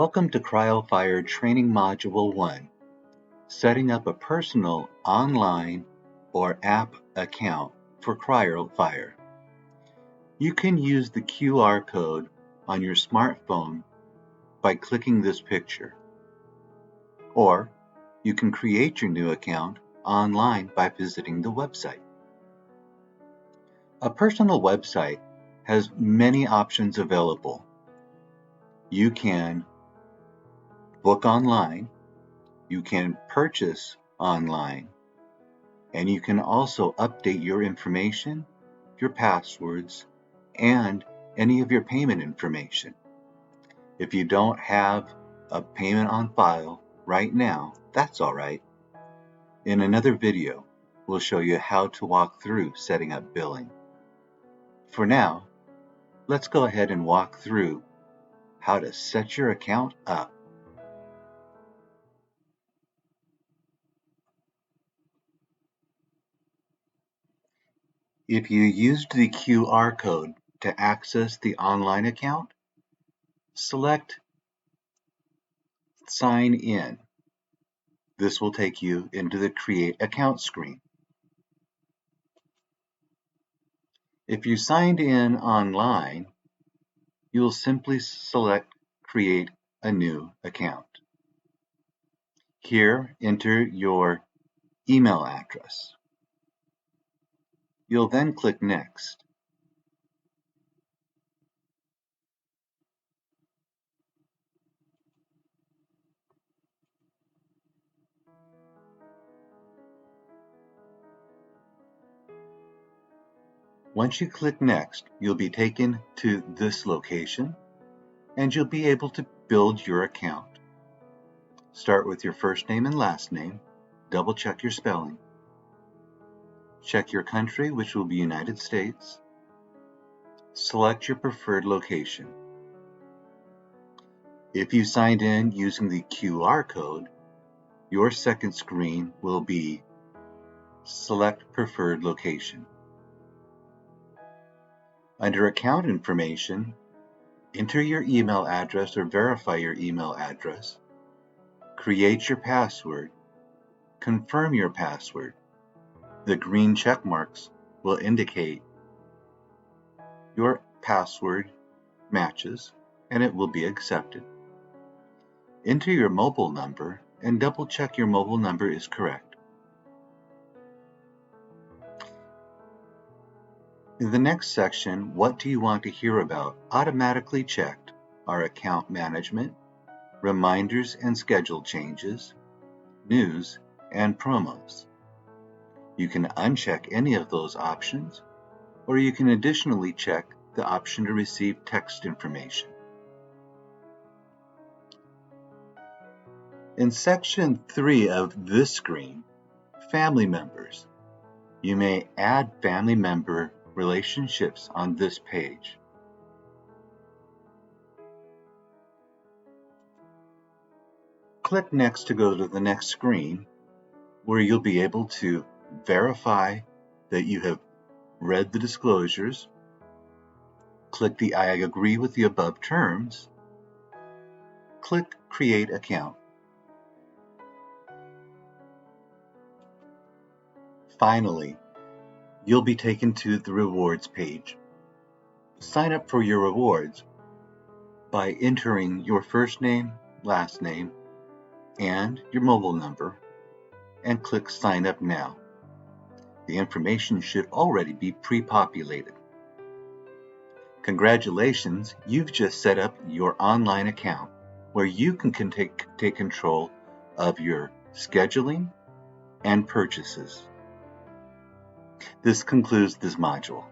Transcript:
Welcome to Cryo Training Module 1, setting up a personal online or app account for Cryo. You can use the QR code on your smartphone by clicking this picture, or you can create your new account online by visiting the website. A personal website has many options available. You can book online, you can purchase online, and you can also update your information, your passwords, and any of your payment information. If you don't have a payment on file right now, that's all right. In another video, we'll show you how to walk through setting up billing. For now, let's go ahead and walk through how to set your account up. If you used the QR code to access the online account, select Sign In. This will take you into the Create Account screen. If you signed in online, you'll simply select Create a New Account. Here, enter your email address. You'll then click Next. Once you click Next, you'll be taken to this location, and you'll be able to build your account. Start with your first name and last name. Double check your spelling. Check your country, which will be United States. Select your preferred location. If you signed in using the QR code, your second screen will be Select Preferred Location. Under Account Information, enter your email address or verify your email address. Create your password. Confirm your password. The green check marks will indicate your password matches and it will be accepted. Enter your mobile number and double check your mobile number is correct. In the next section, What do you want to hear about? Automatically checked are account management, reminders and schedule changes, news, and promos. You can uncheck any of those options, or you can additionally check the option to receive text information. In section 3 of this screen, Family Members, you may add family member relationships on this page. Click Next to go to the next screen, where you'll be able to verify that you have read the disclosures. Click the I agree with the above terms. Click Create Account. Finally, you'll be taken to the rewards page. Sign up for your rewards by entering your first name, last name, and your mobile number, and click Sign Up Now. The information should already be pre-populated. Congratulations, you've just set up your online account where you can take control of your scheduling and purchases. This concludes this module.